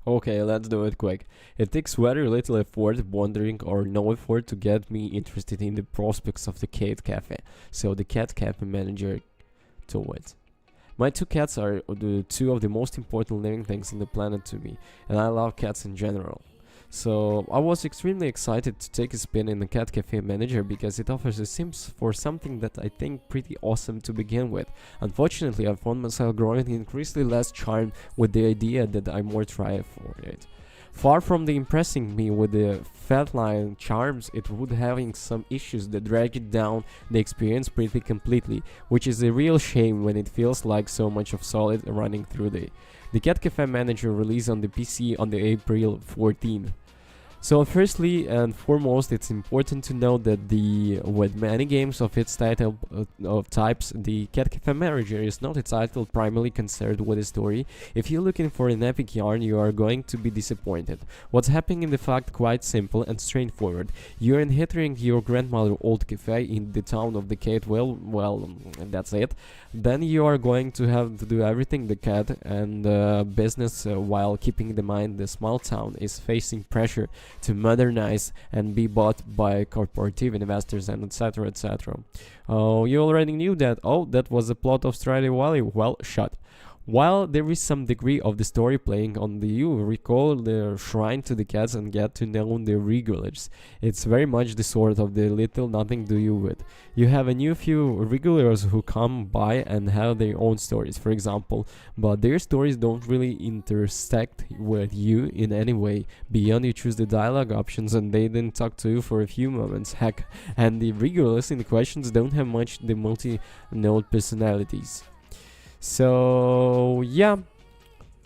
Okay, let's do it quick. It takes very little effort, wondering or no effort to get me interested in the prospects of the cat cafe. So the cat cafe manager to it. My two cats are the two of the most important living things on the planet to me, and I love cats in general. So I was extremely excited to take a spin in the Cat Cafe Manager because it offers a sims for something that I think pretty awesome to begin with. Unfortunately, I found myself growing increasingly less charmed with the idea that I more try for it. Far from the impressing me with the feline charms, it would having some issues that drag it down the experience pretty completely, which is a real shame when it feels like so much of solid running through the Cat Cafe Manager released on the PC on the April 14th. So firstly and foremost, it's important to note that with many games of its title of types, the Cat Cafe Manager is not a title primarily concerned with a story. If you're looking for an epic yarn, you are going to be disappointed. What's happening in the fact quite simple and straightforward. You're inheriting your grandmother's old cafe in the town of the Cat. Well, that's it. Then you are going to have to do everything the cat and business while keeping in mind the small town is facing pressure to modernize and be bought by corporative investors and etc etc. Oh, you already knew that. Oh, that was the plot of Stardew Valley. Well, shut. While there is some degree of the story playing on the you recall the shrine to the cats and get to know the regulars. It's very much the sort of the little nothing do you with. You have a new few regulars who come by and have their own stories, for example, but their stories don't really intersect with you in any way beyond you choose the dialogue options and they then talk to you for a few moments. Heck, and the regulars in the questions don't have much the multi-node personalities. So yeah,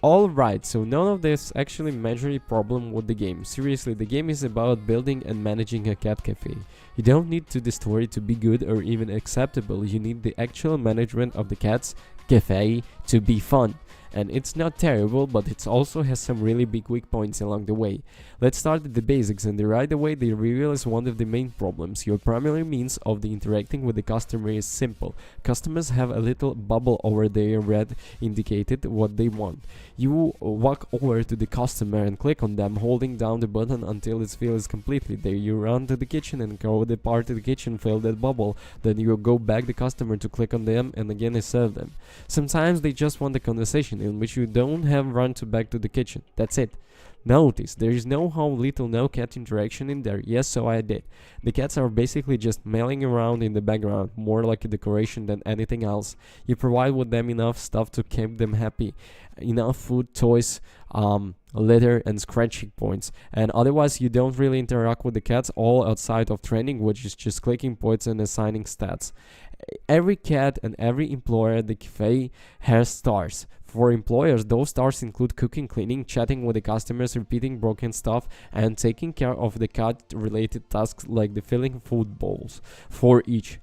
alright, so none of this actually majorly problem with the game. Seriously, the game is about building and managing a cat cafe. You don't need the story to be good or even acceptable, you need the actual management of the cat's cafe to be fun. And it's not terrible, but it also has some really big weak points along the way. Let's start with the basics, and right away the reveal is one of the main problems. Your primary means of the interacting with the customer is simple. Customers have a little bubble over their red indicated what they want. You walk over to the customer and click on them, holding down the button until its fill is completely there. You run to the kitchen and go the part of the kitchen, fill that bubble. Then you go back the customer to click on them and again serve them. Sometimes they just want a conversation in which you don't have run to back to the kitchen. That's it. Notice, there is no cat interaction in there. Yes, so I did. The cats are basically just milling around in the background, more like a decoration than anything else. You provide with them enough stuff to keep them happy. Enough food, toys, litter and scratching points, and otherwise you don't really interact with the cats all outside of training, which is just clicking points and assigning stats. Every cat and every employer at the cafe has stars. For employers, those stars include cooking, cleaning, chatting with the customers, repeating broken stuff, and taking care of the cat-related tasks like the filling food bowls for each.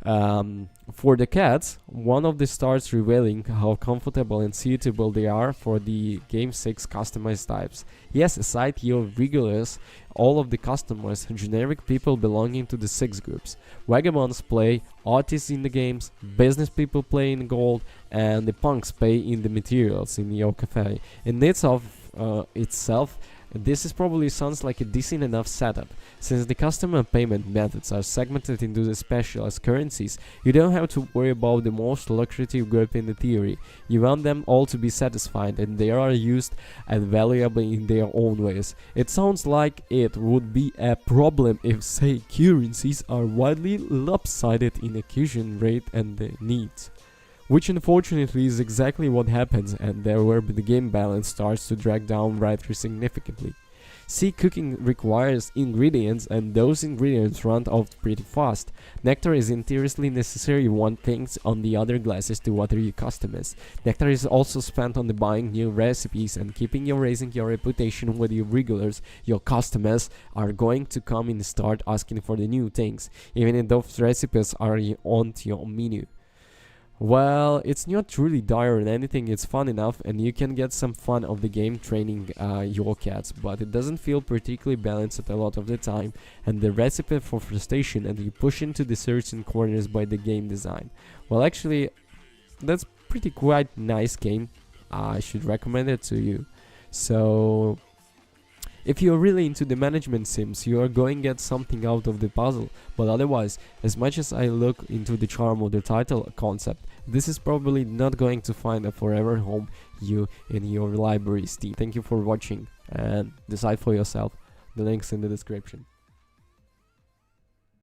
For the cats, one of the stars revealing how comfortable and suitable they are for the Game 6 customized types. Yes, aside your regulars, all of the customers, generic people belonging to the 6 groups. Vagabonds play, artists in the games, business people play in gold, and the punks pay in the materials in your cafe. In itself, this is probably sounds like a decent enough setup. Since the customer payment methods are segmented into the specialized currencies, you don't have to worry about the most lucrative group in the theory. You want them all to be satisfied and they are used and valuable in their own ways. It sounds like it would be a problem if, say, currencies are widely lopsided in acquisition rate and the needs. Which unfortunately is exactly what happens, and there where the game balance starts to drag down rather significantly. See, cooking requires ingredients, and those ingredients run out pretty fast. Nectar is seriously necessary one things on the other glasses to water your customers. Nectar is also spent on the buying new recipes and raising your reputation with your regulars. Your customers are going to come and start asking for the new things, even if those recipes are on your menu. Well, it's not truly dire or anything, it's fun enough and you can get some fun of the game training your cats, but it doesn't feel particularly balanced a lot of the time, and the recipe for frustration and you push into the certain corners by the game design. Well, actually, that's pretty quite nice game. I should recommend it to you. So if you're really into the management sims, you are going to get something out of the puzzle, but otherwise, as much as I look into the charm of the title concept, this is probably not going to find a forever home you in your library Steam. Thank you for watching and decide for yourself. The link's in the description.